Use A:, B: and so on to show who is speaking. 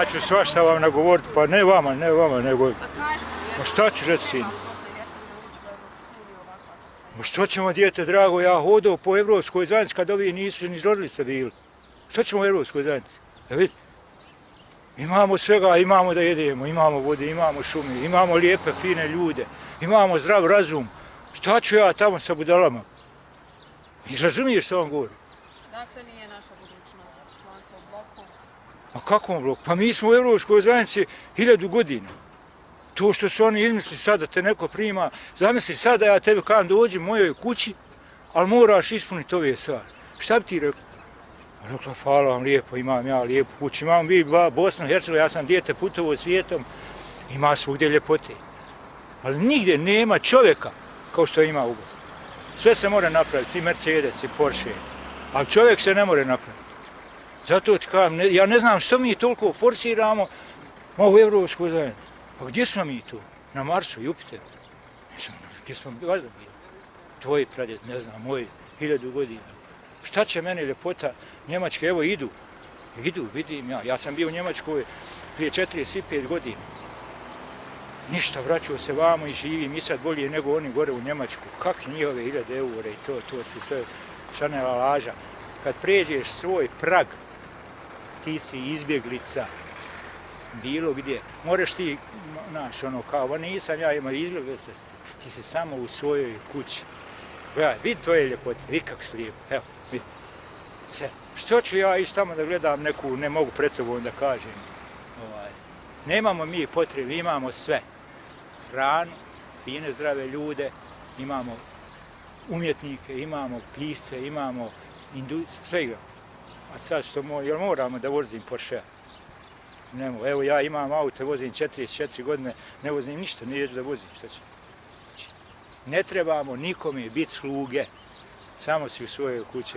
A: Ja ću svašta vam nagovoriti, pa ne vama, nego... Ma šta ću reći, sin? Ma što ćemo, dijete drago, ja hodao po Evropskoj zajednici kad ovi nisu ni rodili se bili. Što ćemo u Evropskoj zajednici? Da vidi. Imamo svega, imamo da jedemo, imamo vode, imamo šume, imamo lijepe, fine ljude, imamo zdrav razum. Šta ću ja tamo sa budalama? I razumiješ što vam govori?
B: Dakle, nije naša budućnost članstvo u bloku?
A: A kakvom bloku? Pa mi smo u Evropskoj zajednici 1000 godina. To što su oni izmislili sad da te neko prima, zamisli sad da ja tebi kažem dođi mojoj kući, ali moraš ispuniti ove stvari. Šta bi ti rekao? Rekla, hvala vam lijepo, imam ja lijepu kuću, imam vi Bosnu i Hercegovinu, ja sam dijete putovao svijetom, ima svugdje ljepote. Ali nigdje nema čovjeka kao što ima u Bosni. Sve se mora napraviti, i Mercedes, i Porsche, ali čovjek se ne more napraviti. Zato ti kažem, ja ne znam što mi toliko forsiramo u Evropsku zajednicu. Pa gdje smo mi tu? Na Marsu, Jupiteru? Gdje smo vazda bili? Tvoji pradjed, ne znam, moji, 1000 godina. Šta će meni ljepota Njemačke? Evo idu, vidim ja. Ja sam bio u Njemačkoj prije 45 godina. Ništa, vraćao se vamo i živim i sad bolje nego oni gore u Njemačku. Kakvi njihove 1000 eura i to su sve šanela laža. Kad pređeš svoj prag, ti si izbjeglica. Bilo gdje. Moraš ti, znaš, ono kao, nisam ja imao izbjeglica, ti si samo u svojoj kući. Gledaj, vidi tvoje ljepote, vidi kako si lijepo, evo, vidi. Sve. Što ću ja ići tamo da gledam neku, ne mogu pred tobom da kažem. Nemamo mi potrebe, imamo sve. Hranu, fine zdrave ljude, imamo umjetnike, imamo pisce, imamo svega. A sad što jel moramo da vozim Porsche? Nemo, evo ja imam auto, vozim 44 godine, ne vozim ništa, neću da vozim, šta će? Ne trebamo nikome biti sluge, samo si u svojoj kući.